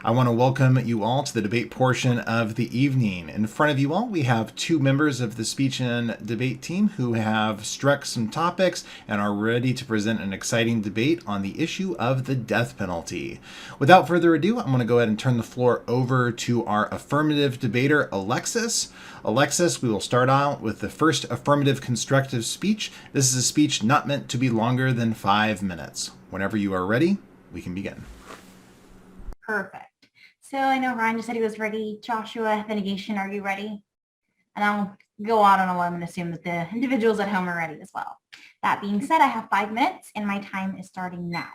I want to welcome you all to the debate portion of the evening. In front of you all, we have two members of the speech and debate team who have struck some topics and are ready to present an exciting debate on the issue of the death penalty. Without further ado, I'm going to go ahead and turn the floor over to our affirmative debater, Alexis. Alexis, we will start out with the first affirmative constructive speech. This is a speech not meant to be longer than 5 minutes. Whenever you are ready, we can begin. Perfect. So I know Ryan just said he was ready. Joshua, the negation, are you ready? And I'll go out on a limb and assume that the individuals at home are ready as well. That being said, I have 5 minutes and my time is starting now.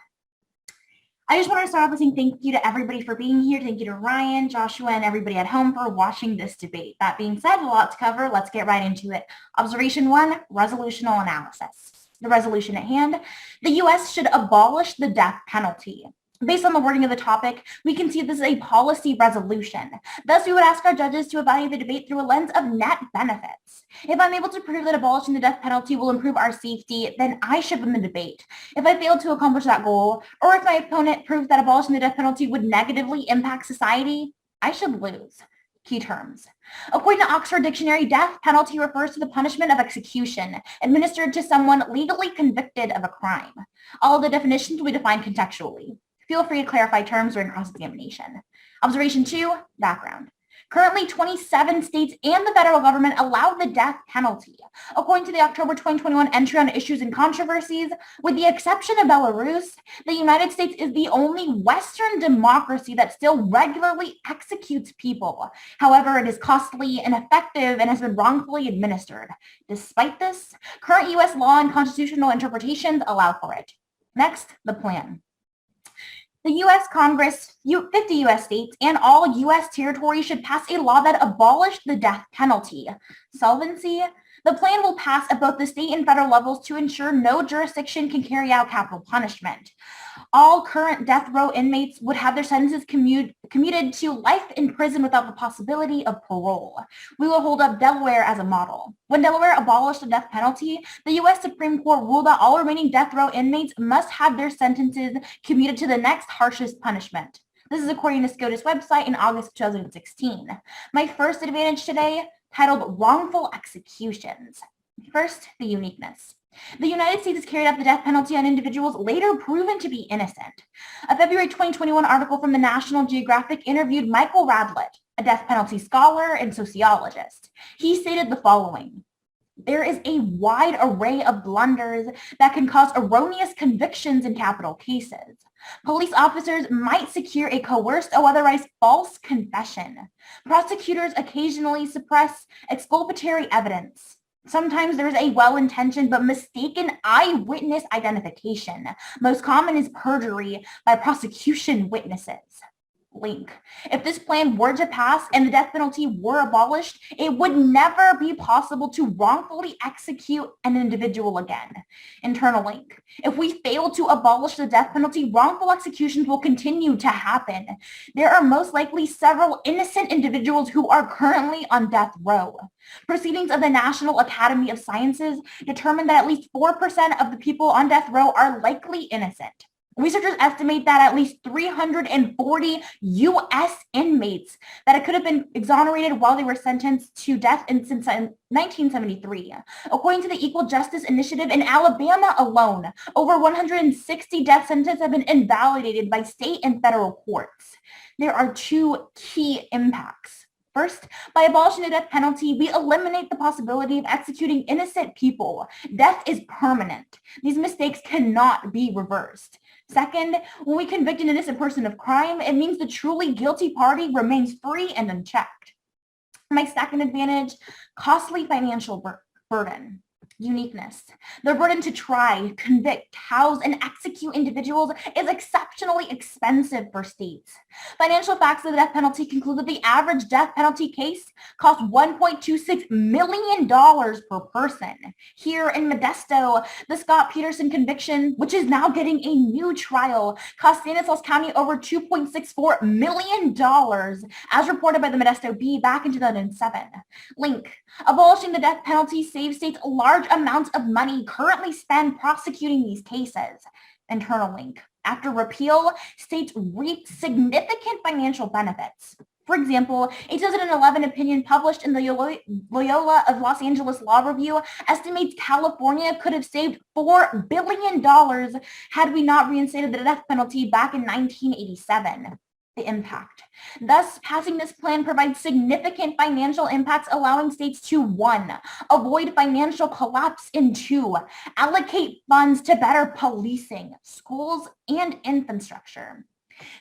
I just want to start off by saying thank you to everybody for being here. Thank you to Ryan, Joshua, and everybody at home for watching this debate. That being said, a lot to cover. Let's get right into it. Observation 1, resolutional analysis. The resolution at hand, the U.S. should abolish the death penalty. Based on the wording of the topic, we can see this is a policy resolution. Thus, we would ask our judges to evaluate the debate through a lens of net benefits. If I'm able to prove that abolishing the death penalty will improve our safety, then I should win the debate. If I fail to accomplish that goal, or if my opponent proves that abolishing the death penalty would negatively impact society, I should lose. Key terms. According to Oxford Dictionary, death penalty refers to the punishment of execution administered to someone legally convicted of a crime. All of the definitions will be defined contextually. Feel free to clarify terms during cross-examination. Observation 2, background. Currently, 27 states and the federal government allow the death penalty. According to the October 2021 entry on issues and controversies, with the exception of Belarus, the United States is the only Western democracy that still regularly executes people. However, it is costly, ineffective, and has been wrongfully administered. Despite this, current U.S. law and constitutional interpretations allow for it. Next, the plan. The U.S. Congress, 50 U.S. states, and all U.S. territories should pass a law that abolished the death penalty. Solvency. The plan will pass at both the state and federal levels to ensure no jurisdiction can carry out capital punishment. All current death row inmates would have their sentences commuted to life in prison without the possibility of parole. We will hold up Delaware as a model. When Delaware abolished the death penalty, the U.S. Supreme Court ruled that all remaining death row inmates must have their sentences commuted to the next harshest punishment. This is according to SCOTUS website in August 2016. My first advantage today, titled Wrongful Executions. First, the uniqueness. The United States has carried out the death penalty on individuals later proven to be innocent. A February 2021 article from the National Geographic interviewed Michael Radlett, a death penalty scholar and sociologist. He stated the following: there is a wide array of blunders that can cause erroneous convictions in capital cases. Police officers might secure a coerced or otherwise false confession. Prosecutors occasionally suppress exculpatory evidence. Sometimes there is a well-intentioned but mistaken eyewitness identification. Most common is perjury by prosecution witnesses. Link. If this plan were to pass and the death penalty were abolished, it would never be possible to wrongfully execute an individual again. Internal link. If we fail to abolish the death penalty, wrongful executions will continue to happen. There are most likely several innocent individuals who are currently on death row. Proceedings of the National Academy of Sciences determined that at least 4% of the people on death row are likely innocent. Researchers estimate that at least 340 U.S. inmates that could have been exonerated while they were sentenced to death since 1973. According to the Equal Justice Initiative, in Alabama alone, over 160 death sentences have been invalidated by state and federal courts. There are two key impacts. First, by abolishing the death penalty, we eliminate the possibility of executing innocent people. Death is permanent. These mistakes cannot be reversed. Second, when we convict an innocent person of crime, it means the truly guilty party remains free and unchecked. My second advantage, costly financial burden. Uniqueness. The burden to try, convict, house, and execute individuals is exceptionally expensive for states. Financial facts of the death penalty conclude that the average death penalty case costs $1.26 million per person. Here in Modesto, the Scott Peterson conviction, which is now getting a new trial, cost Stanislaus County over $2.64 million, as reported by the Modesto Bee back in 2007. Link. Abolishing the death penalty saves states large amounts of money currently spent prosecuting these cases. Internal link. After repeal, states reaped significant financial benefits. For example, a 2011 opinion published in the Loyola of Los Angeles Law Review estimates California could have saved $4 billion had we not reinstated the death penalty back in 1987. The impact. Thus, passing this plan provides significant financial impacts, allowing states to 1, avoid financial collapse, and 2, allocate funds to better policing, schools, and infrastructure.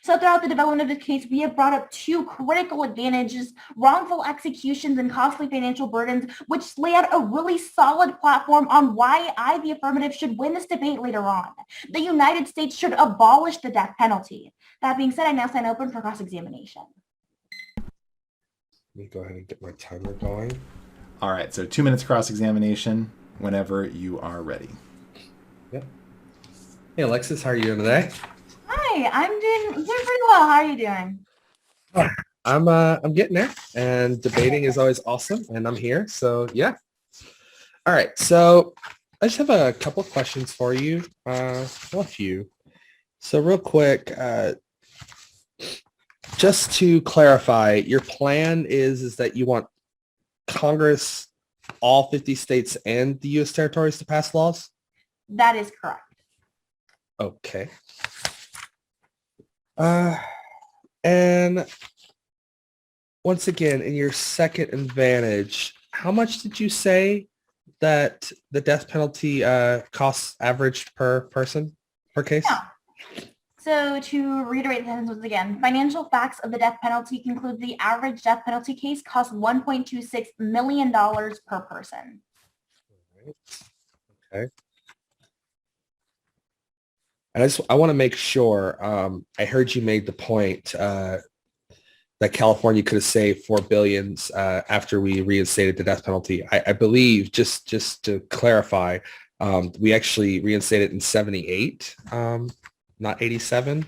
So throughout the development of the case, we have brought up 2 critical advantages, wrongful executions and costly financial burdens, which lay out a really solid platform on why I, the affirmative, should win this debate later on. The United States should abolish the death penalty. That being said, I now sign open for cross-examination. Let me go ahead and get my timer going. All right, so 2 minutes cross-examination whenever you are ready. Yep. Hey, Alexis, how are you doing today? Hi, I'm doing pretty well. How are you doing? I'm getting there, and debating is always awesome, and I'm here, so yeah. All right, so I just have a couple of questions for you. Well, a few. So real quick, just to clarify, your plan is that you want Congress, all 50 states and the U.S. territories to pass laws? That is correct. Okay. And once again, in your second advantage, how much did you say that the death penalty costs average per person, per case? Yeah. So to reiterate the sentence once again, financial facts of the death penalty conclude the average death penalty case costs $1.26 million per person. Okay. And I want to make sure, I heard you made the point that California could have saved $4 billion after we reinstated the death penalty. I believe, just to clarify, we actually reinstated in 78, not 87.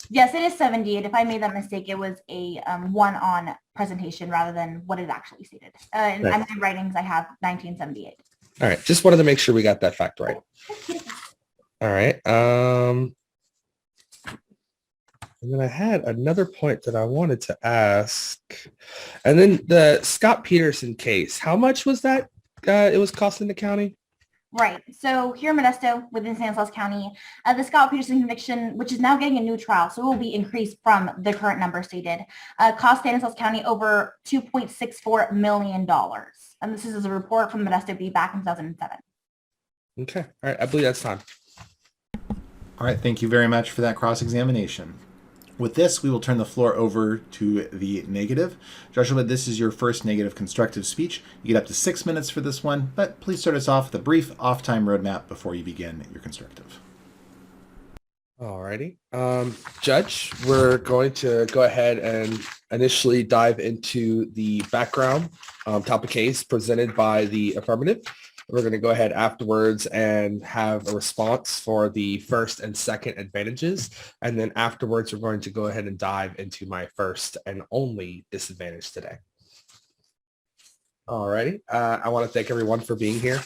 Yes, it is 78. If I made that mistake, it was a one-on presentation rather than what it actually stated. In my writings, I have 1978. All right. Just wanted to make sure we got that fact right. All right. And then I had another point that I wanted to ask. And then the Scott Peterson case, how much was that it was costing the county? Right. So here in Modesto, within Stanislaus County, the Scott Peterson conviction, which is now getting a new trial, so it will be increased from the current number stated, cost Stanislaus County over $2.64 million. And this is a report from Modesto B back in 2007. Okay. All right. I believe that's time. All right, thank you very much for that cross-examination. With this, we will turn the floor over to the negative. Joshua, this is your first negative constructive speech. You get up to 6 minutes for this one, but please start us off with a brief off-time roadmap before you begin your constructive. All righty. Judge, we're going to go ahead and initially dive into the background topic case presented by the affirmative. We're going to go ahead afterwards and have a response for the first and second advantages. And then afterwards, we're going to go ahead and dive into my first and only disadvantage today. All righty. I want to thank everyone for being here.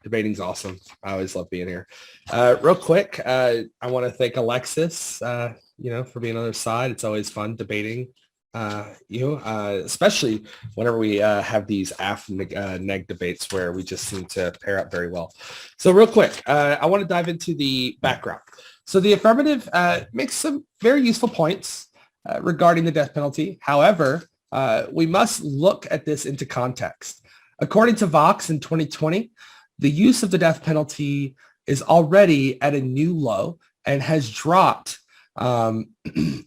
Debating's awesome. I always love being here. Real quick, I want to thank Alexis, for being on the other side. It's always fun debating. Especially whenever we have these neg debates where we just seem to pair up very well. So real quick, I want to dive into the background. So the affirmative makes some very useful points regarding the death penalty. However, we must look at this into context. According to Vox in 2020, the use of the death penalty is already at a new low and has dropped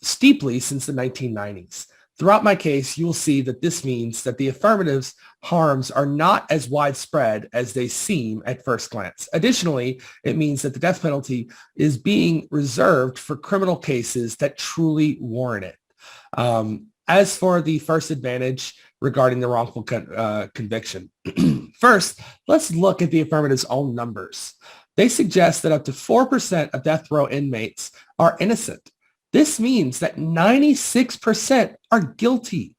steeply since the 1990s. Throughout my case, you will see that this means that the affirmative's harms are not as widespread as they seem at first glance. Additionally, it means that the death penalty is being reserved for criminal cases that truly warrant it. As for the first advantage regarding the wrongful conviction, first, let's look at the affirmative's own numbers. They suggest that up to 4% of death row inmates are innocent. This means that 96% are guilty.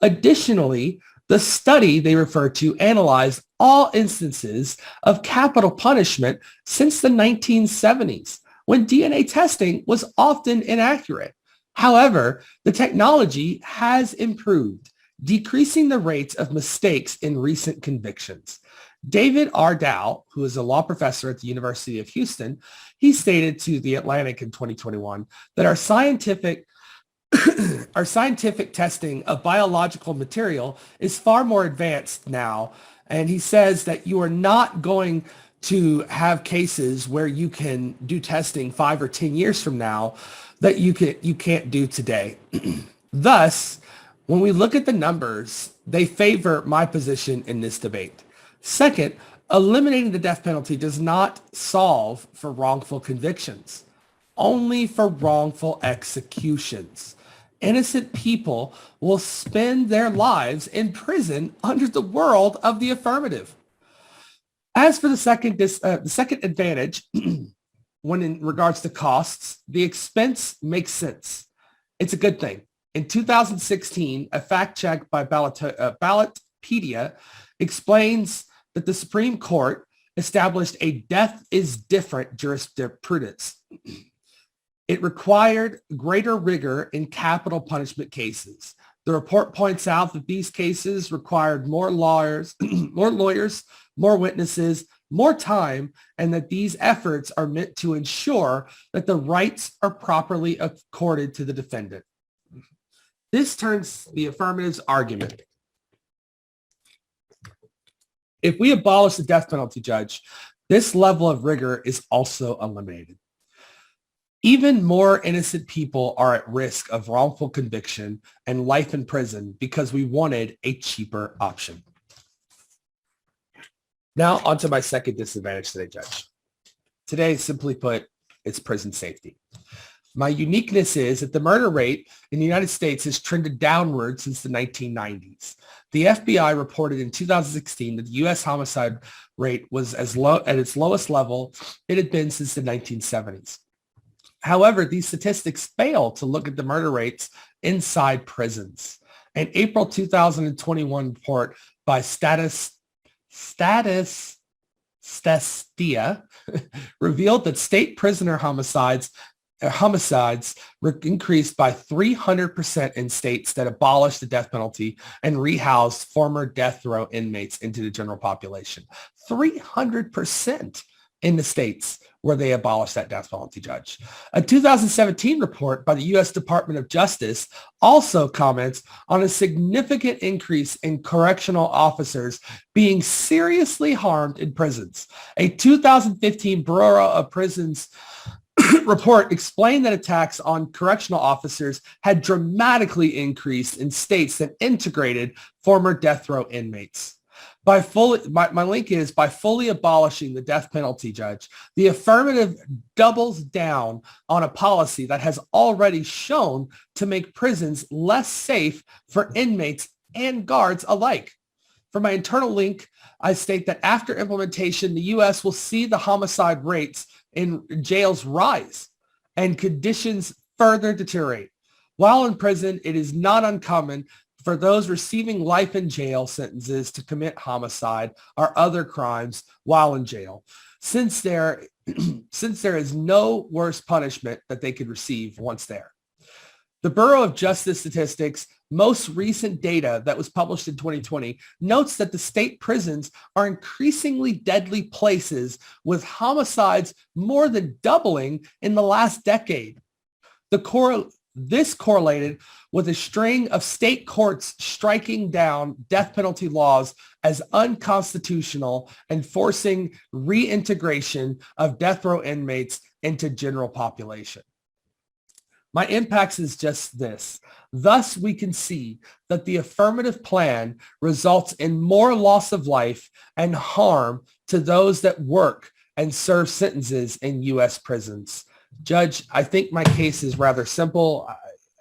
Additionally, The study they refer to analyzed all instances of capital punishment since the 1970s, when DNA testing was often inaccurate. However, the technology has improved, decreasing the rates of mistakes in recent convictions. David R. Dow, who is a law professor at the University of Houston, he stated to The Atlantic in 2021 that our scientific testing of biological material is far more advanced now. And he says that you are not going to have cases where you can do testing 5 or 10 years from now that you can't do today. Thus, when we look at the numbers, they favor my position in this debate. Second, eliminating the death penalty does not solve for wrongful convictions, only for wrongful executions. Innocent people will spend their lives in prison under the world of the affirmative. As for the second advantage, when in regards to costs, the expense makes sense. It's a good thing. In 2016, a fact check by Ballotpedia explains that the Supreme Court established a death is different jurisprudence. It required greater rigor in capital punishment cases. The report points out that these cases required more lawyers, more witnesses, more time, and that these efforts are meant to ensure that the rights are properly accorded to the defendant. This turns the affirmative's argument. If we abolish the death penalty, Judge, this level of rigor is also eliminated. Even more innocent people are at risk of wrongful conviction and life in prison because we wanted a cheaper option. Now onto my second disadvantage today, Judge. Today, simply put, it's prison safety. My uniqueness is that the murder rate in the United States has trended downward since the 1990s. The FBI reported in 2016 that the U.S. homicide rate was at its lowest level it had been since the 1970s. However, these statistics fail to look at the murder rates inside prisons. An April 2021 report by Statistia revealed that state prisoner homicides were increased by 300% in states that abolished the death penalty and rehoused former death row inmates into the general population. 300% in the states where they abolished that death penalty, Judge. A 2017 report by the U.S. Department of Justice also comments on a significant increase in correctional officers being seriously harmed in prisons. A 2015 Bureau of Prisons report explained that attacks on correctional officers had dramatically increased in states that integrated former death row inmates. My link is, by fully abolishing the death penalty, Judge, the affirmative doubles down on a policy that has already shown to make prisons less safe for inmates and guards alike. For my internal link, I state that after implementation, the U.S. will see the homicide rates in jails rise and conditions further deteriorate. While in prison, it is not uncommon for those receiving life in jail sentences to commit homicide or other crimes while in jail, since there is no worse punishment that they could receive once there. The Bureau of Justice Statistics' most recent data that was published in 2020 notes that the state prisons are increasingly deadly places, with homicides more than doubling in the last decade. This correlated with a string of state courts striking down death penalty laws as unconstitutional and forcing reintegration of death row inmates into general population. My impacts is just this. Thus, we can see that the affirmative plan results in more loss of life and harm to those that work and serve sentences in U.S. prisons. Judge, I think my case is rather simple.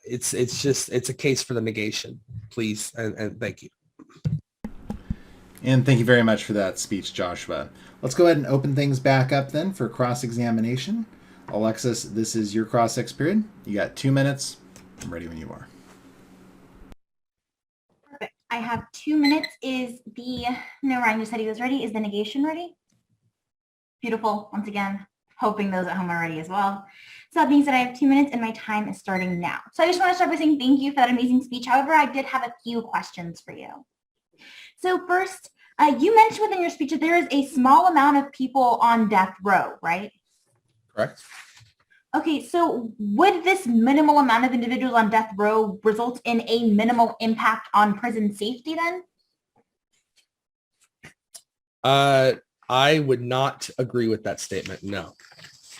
It's a case for the negation, please, and thank you. And thank you very much for that speech, Joshua. Let's go ahead and open things back up then for cross-examination. Alexis, this is your cross-ex period. You got 2 minutes. I'm ready when you are. Perfect. I I have 2 minutes. No, Ryan just said he was ready. Is the negation ready? Beautiful. Once again, hoping those at home are ready as well. So that being said, I have 2 minutes and my time is starting now. So I just want to start by saying thank you for that amazing speech. However, I did have a few questions for you. So first, you mentioned within your speech that there is a small amount of people on death row, right? Correct. Okay, so would this minimal amount of individuals on death row result in a minimal impact on prison safety then? I would not agree with that statement, no.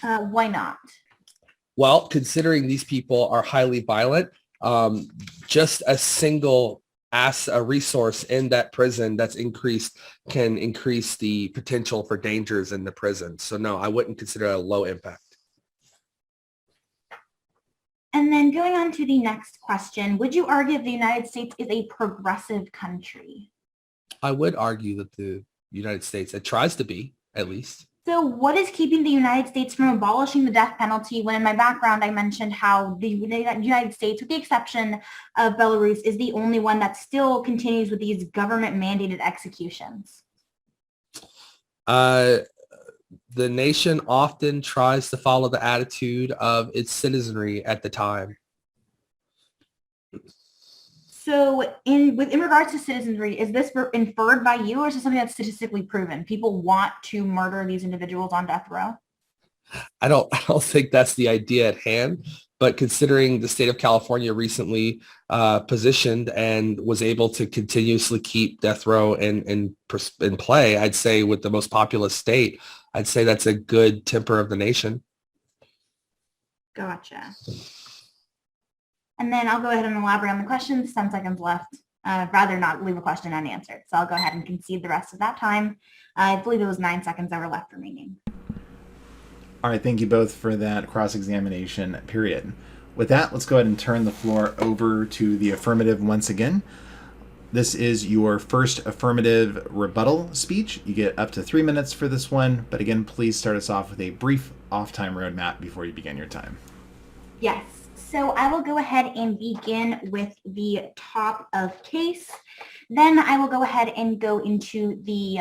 Why not? Well, considering these people are highly violent, just a single a resource in that prison that's increased can increase the potential for dangers in the prison. So no, I wouldn't consider it a low impact. And then going on to the next question, would you argue the United States is a progressive country? I would argue that the United States, it tries to be, at least. So what is keeping the United States from abolishing the death penalty when in my background I mentioned how the United States, with the exception of Belarus, is the only one that still continues with these government-mandated executions? The nation often tries to follow the attitude of its citizenry at the time. So in regards to citizenry, is this inferred by you, or is this something that's statistically proven? People want to murder these individuals on death row? I don't think that's the idea at hand, but considering the state of California recently positioned and was able to continuously keep death row in play, I'd say with the most populous state, I'd say that's a good temper of the nation. Gotcha. And then I'll go ahead and elaborate on the questions. 10 seconds left. Rather not leave a question unanswered. So I'll go ahead and concede the rest of that time. I believe it was 9 seconds that were left remaining. All right, thank you both for that cross-examination period. With that, let's go ahead and turn the floor over to the affirmative once again. This is your first affirmative rebuttal speech. You get up to 3 minutes for this one, but again, please start us off with a brief off-time roadmap before you begin your time. Yes, so I will go ahead and begin with the top of case. Then I will go ahead and go into the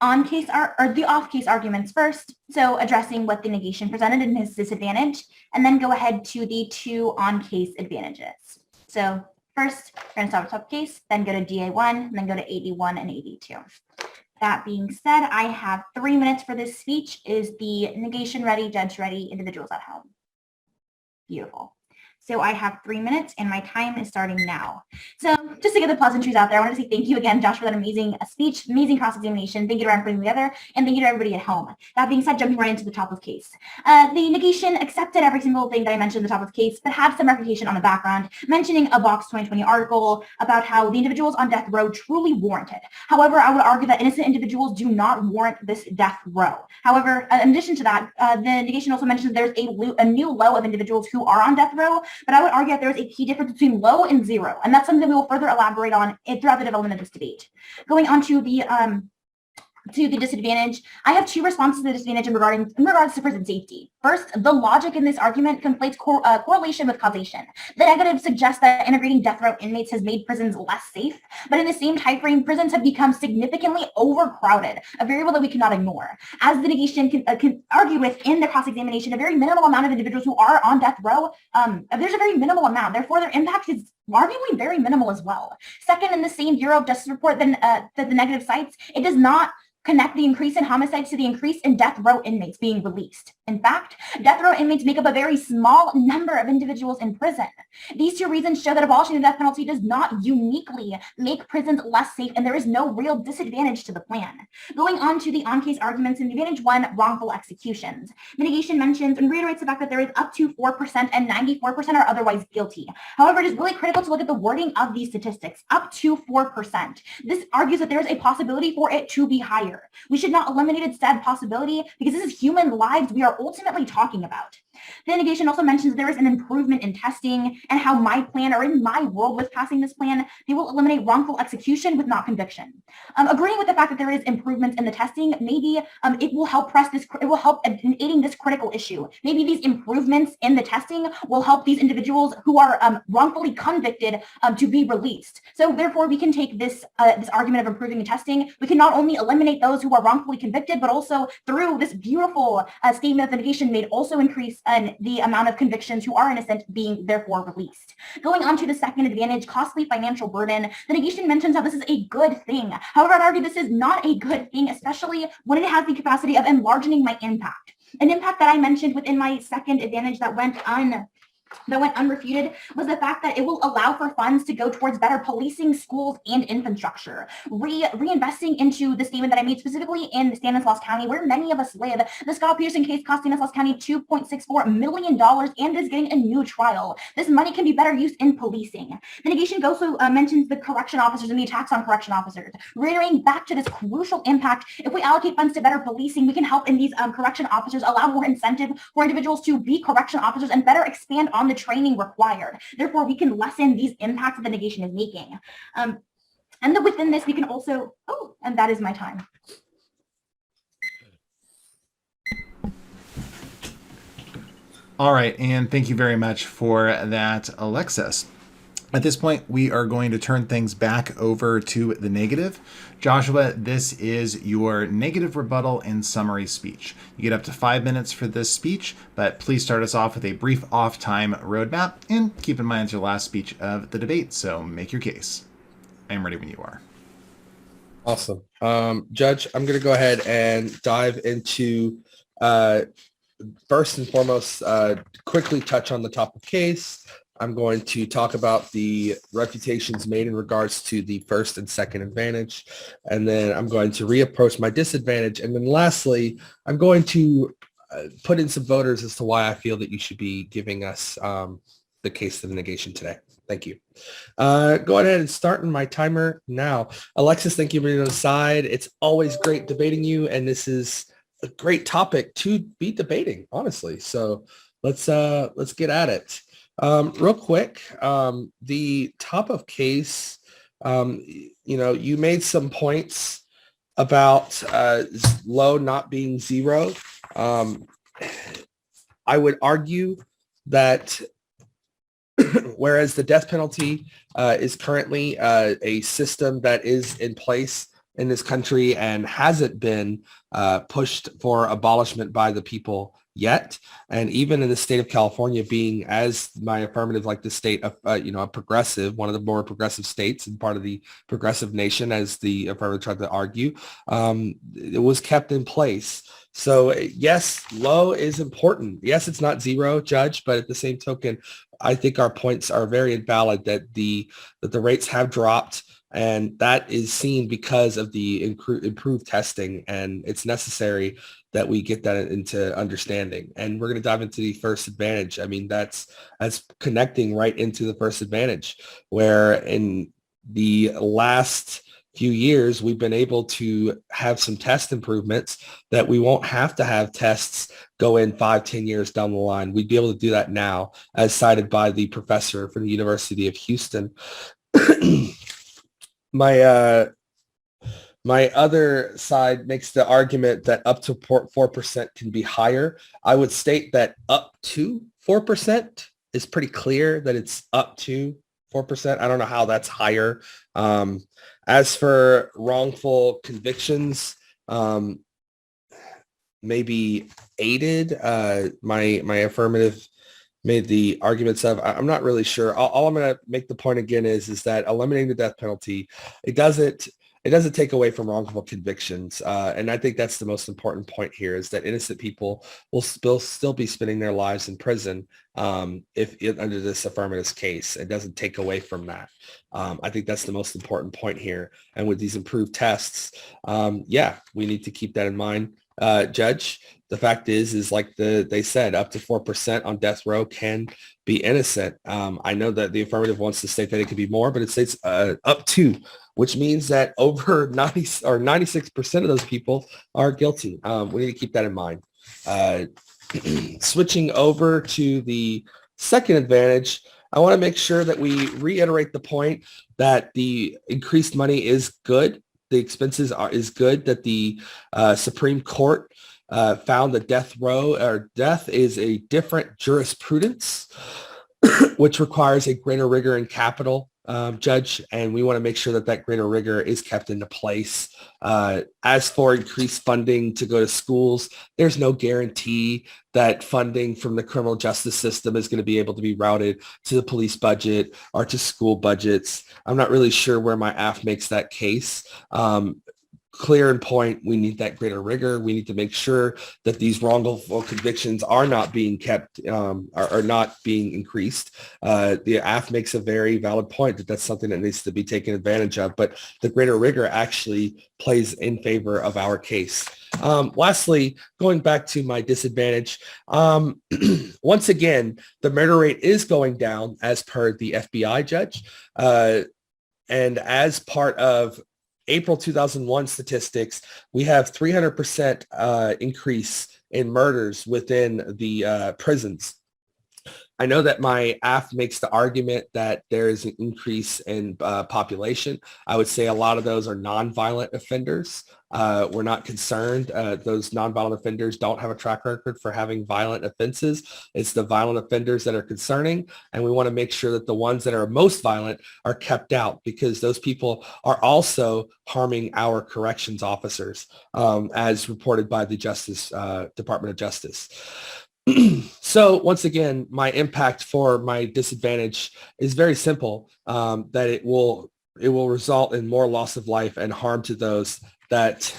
on-case or the off-case arguments first, so addressing what the negation presented and his disadvantage, and then go ahead to the two on-case advantages. So first, we're going to start with top case, then go to DA1, and then go to AD1 and AD2. That being said, I have 3 minutes for this speech. Is the negation ready, judge ready, individuals at home? Beautiful. So I have 3 minutes and my time is starting now. So just to get the pleasantries out there, I want to say thank you again, Josh, for that amazing speech, amazing cross-examination. Thank you to everyone putting together, and thank you to everybody at home. That being said, jumping right into the top of case. The negation accepted every single thing that I mentioned in the top of case, but had some refutation on the background, mentioning a Box 2020 article about how the individuals on death row truly warranted. However, I would argue that innocent individuals do not warrant this death row. However, in addition to that, the negation also mentions there's a new low of individuals who are on death row, but I would argue that there is a key difference between low and zero, and that's something that we will further elaborate on throughout the development of this debate. Going on to the disadvantage, I have two responses to the disadvantage in regards to prison safety. First, the logic in this argument conflates correlation with causation. The negative suggests that integrating death row inmates has made prisons less safe, but in the same time frame, prisons have become significantly overcrowded, a variable that we cannot ignore. As the negation can argue with in the cross-examination, a very minimal amount of individuals who are on death row, there's a very minimal amount. Therefore, their impact is arguably very minimal as well. Second, in the same Bureau of Justice report that the negative cites, it does not connect the increase in homicides to the increase in death row inmates being released. In fact, death row inmates make up a very small number of individuals in prison. These two reasons show that abolishing the death penalty does not uniquely make prisons less safe, and there is no real disadvantage to the plan. Going on to the on-case arguments in advantage one, wrongful executions. Mitigation mentions and reiterates the fact that there is up to 4% and 94% are otherwise guilty. However, it is really critical to look at the wording of these statistics, up to 4%. This argues that there is a possibility for it to be higher. We should not eliminate said possibility because this is human lives we are ultimately talking about. The negation also mentions there is an improvement in testing and how my plan, or in my world with passing this plan, they will eliminate wrongful execution with not conviction. Agreeing with the fact that there is improvements in the testing, maybe it will help it will help in aiding this critical issue. Maybe these improvements in the testing will help these individuals who are wrongfully convicted to be released. So therefore, we can take this argument of improving the testing. We can not only eliminate those who are wrongfully convicted, but also through this beautiful statement of the negation made also increase the amount of convictions who are innocent being therefore released. Going on to the second advantage, costly financial burden, the negation mentions how this is a good thing. However, I'd argue this is not a good thing, especially when it has the capacity of enlarging my impact. An impact that I mentioned within my second advantage that went unrefuted was the fact that it will allow for funds to go towards better policing, schools, and infrastructure. Reinvesting into the statement that I made specifically in Stanislaus County, where many of us live. The Scott Peterson case cost Stanislaus County $2.64 million and is getting a new trial. This money can be better used in policing. The negation also mentions the correction officers and the attacks on correction officers. Reiterating back to this crucial impact, if we allocate funds to better policing, we can help in these correction officers, allow more incentive for individuals to be correction officers and better expand on the training required. Therefore, we can lessen these impacts that the negation is making. And then within this, we can also, and that is my time. All right, and thank you very much for that, Alexis. At this point, we are going to turn things back over to the negative. Joshua, this is your negative rebuttal and summary speech. You get up to 5 minutes for this speech, but please start us off with a brief off-time roadmap, and keep in mind it's your last speech of the debate, so make your case. I am ready when you are. Awesome. Judge, I'm going to go ahead and dive into, first and foremost, quickly touch on the topic case. I'm going to talk about the refutations made in regards to the first and second advantage, and then I'm going to reapproach my disadvantage. And then lastly, I'm going to put in some voters as to why I feel that you should be giving us the case of the negation today. Thank you. Go ahead and start my timer now. Alexis, thank you for being on the side. It's always great debating you, and this is a great topic to be debating, honestly. So let's get at it. Real quick, the top of case, you made some points about low not being zero. I would argue that whereas the death penalty is currently a system that is in place in this country and hasn't been pushed for abolishment by the people yet. And even in the state of California being, as my affirmative, like the state of, a progressive, one of the more progressive states and part of the progressive nation, as the affirmative tried to argue, it was kept in place. So yes, low is important. Yes, it's not zero, Judge, but at the same token, I think our points are very invalid that the rates have dropped. And that is seen because of the improved testing, and it's necessary that we get that into understanding. And we're going to dive into the first advantage. I mean, that's connecting right into the first advantage, where in the last few years, we've been able to have some test improvements that we won't have to have tests go in 5-10 years down the line. We'd be able to do that now, as cited by the professor from the University of Houston. My other side makes the argument that up to 4% can be higher. I would state that up to 4% is pretty clear that it's up to 4%. I don't know how that's higher. As for wrongful convictions, maybe aided, my affirmative made the arguments of, I'm not really sure. All I'm going to make the point again is that eliminating the death penalty, it doesn't take away from wrongful convictions. And I think that's the most important point here, is that innocent people will still be spending their lives in prison if under this affirmative case. It doesn't take away from that. I think that's the most important point here. And with these improved tests, we need to keep that in mind. Judge, the fact is like they said, up to 4% on death row can be innocent. I know that the affirmative wants to state that it could be more, but it states up to, which means that over 90 or 96% of those people are guilty. We need to keep that in mind. Switching over to the second advantage, I want to make sure that we reiterate the point that the increased money is good. The expenses is good, that the Supreme Court found that death row or death is a different jurisprudence, which requires a greater rigor in capital, Judge, and we want to make sure that that greater rigor is kept into place. As for increased funding to go to schools, there's no guarantee that funding from the criminal justice system is going to be able to be routed to the police budget or to school budgets. I'm not really sure where my AF makes that case. Clear in point, we need that greater rigor. We need to make sure that these wrongful convictions are not being kept, are not being increased. The AF makes a very valid point that that's something that needs to be taken advantage of, but the greater rigor actually plays in favor of our case. Lastly, going back to my disadvantage, once again, the murder rate is going down as per the FBI, Judge, and as part of April 2001 statistics, we have 300% increase in murders within the prisons. I know that my AF makes the argument that there is an increase in population. I would say a lot of those are nonviolent offenders. We're not concerned. Those nonviolent offenders don't have a track record for having violent offenses. It's the violent offenders that are concerning, and we want to make sure that the ones that are most violent are kept out, because those people are also harming our corrections officers, as reported by the Department of Justice. So once again, my impact for my disadvantage is very simple, that it will result in more loss of life and harm to those that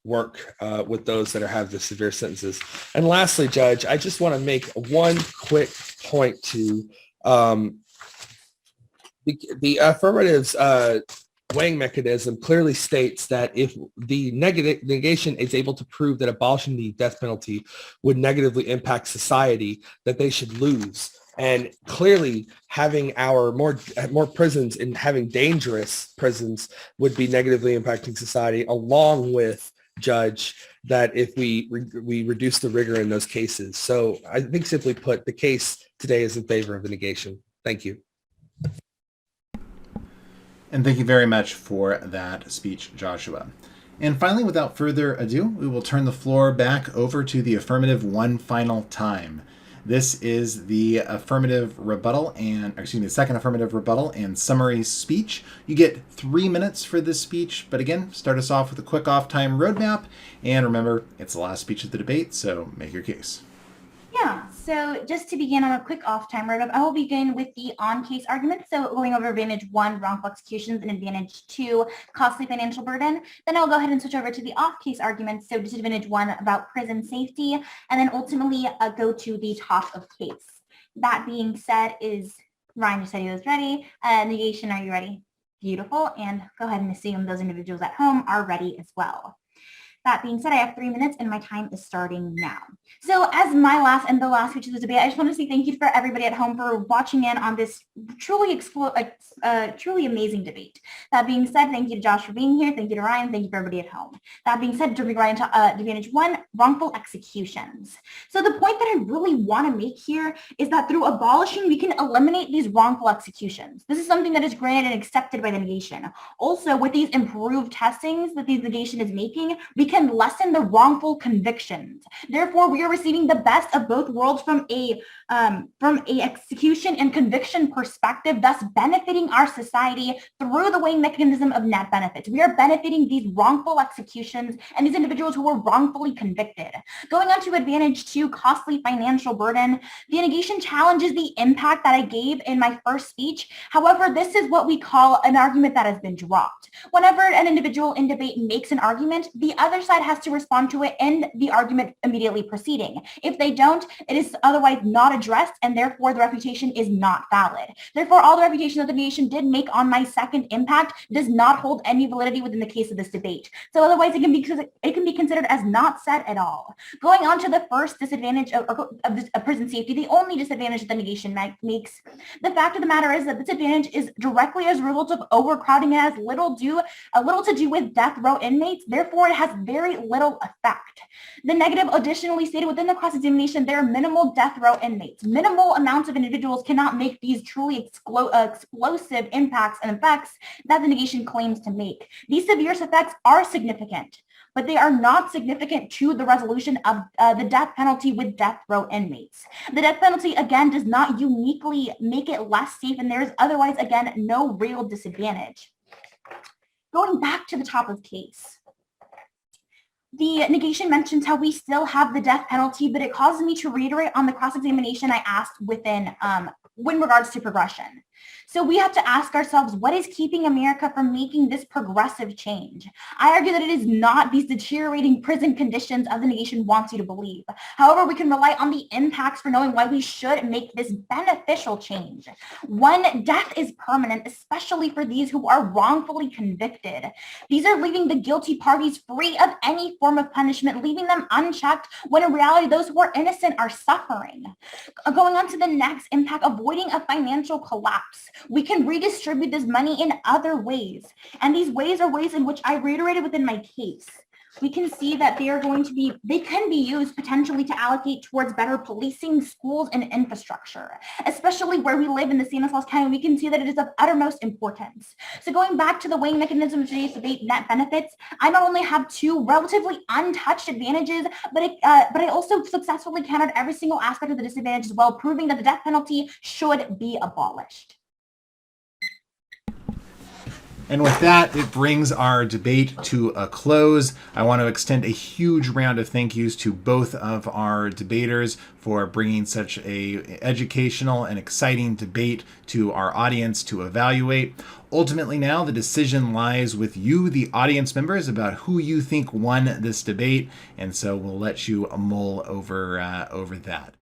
work with those that have the severe sentences. And lastly, Judge, I just want to make one quick point to the affirmatives weighing mechanism clearly states that if the negation is able to prove that abolishing the death penalty would negatively impact society, that they should lose. And clearly having our more prisons and having dangerous prisons would be negatively impacting society, along with, Judge, that if we reduce the rigor in those cases. So I think, simply put, the case today is in favor of the negation. Thank you. And thank you very much for that speech, Joshua. And finally, without further ado, we will turn the floor back over to the affirmative one final time. This is the affirmative rebuttal the second affirmative rebuttal and summary speech. You get 3 minutes for this speech, but again, start us off with a quick off time roadmap. And remember, it's the last speech of the debate, so make your case. Yeah, so just to begin on a quick off-time roundup, I will begin with the on-case argument. So going over advantage 1, wrongful executions, and advantage 2, costly financial burden. Then I'll go ahead and switch over to the off-case arguments. So disadvantage 1 about prison safety, and then ultimately go to the top of case. That being said, Ryan just said he was ready. Negation, are you ready? Beautiful. And go ahead and assume those individuals at home are ready as well. That being said, I have 3 minutes and my time is starting now. So as my last and the last speech of the debate, I just want to say thank you for everybody at home for watching in on this truly amazing debate. That being said, thank you to Josh for being here. Thank you to Ryan. Thank you for everybody at home. That being said, jumping right into advantage 1, wrongful executions. So the point that I really want to make here is that through abolishing, we can eliminate these wrongful executions. This is something that is granted and accepted by the negation. Also, with these improved testings that the negation is making, we can lessen the wrongful convictions. Therefore, we are receiving the best of both worlds from a execution and conviction perspective, thus benefiting our society through the weighing mechanism of net benefits. We are benefiting these wrongful executions and these individuals who were wrongfully convicted. Going on to advantage 2, costly financial burden, the negation challenges the impact that I gave in my first speech. However, this is what we call an argument that has been dropped. Whenever an individual in debate makes an argument, the other side has to respond to it and the argument immediately proceeding. If they don't, it is otherwise not addressed, and therefore the refutation is not valid. Therefore, all the refutation that the negation did make on my second impact does not hold any validity within the case of this debate. So otherwise, it can be considered as not said at all. Going on to the first disadvantage of prison safety, the only disadvantage that the negation makes, the fact of the matter is that this advantage is directly as a result of overcrowding. It has little to do with death row inmates. Therefore, it has very little effect. The negative additionally stated within the cross-examination, there are minimal death row inmates. Minimal amounts of individuals cannot make these truly explosive impacts and effects that the negation claims to make. These severe effects are significant, but they are not significant to the resolution of the death penalty with death row inmates. The death penalty, again, does not uniquely make it less safe, and there is otherwise, again, no real disadvantage. Going back to the top of the case, the negation mentions how we still have the death penalty, but it causes me to reiterate on the cross-examination I asked within in regards to progression. So we have to ask ourselves, what is keeping America from making this progressive change? I argue that it is not these deteriorating prison conditions as the negation wants you to believe. However, we can rely on the impacts for knowing why we should make this beneficial change. One, death is permanent, especially for these who are wrongfully convicted. These are leaving the guilty parties free of any form of punishment, leaving them unchecked, when in reality, those who are innocent are suffering. Going on to the next impact, avoiding a financial collapse. We can redistribute this money in other ways. And these ways are ways in which I reiterated within my case. We can see that they can be used potentially to allocate towards better policing, schools, and infrastructure, especially where we live in the Stanislaus County. We can see that it is of uttermost importance. So going back to the weighing mechanism of today's debate, net benefits, I not only have two relatively untouched advantages, but I also successfully countered every single aspect of the disadvantage as well, proving that the death penalty should be abolished. And with that, it brings our debate to a close. I want to extend a huge round of thank yous to both of our debaters for bringing such a educational and exciting debate to our audience to evaluate. Ultimately now, the decision lies with you, the audience members, about who you think won this debate. And so we'll let you mull over that.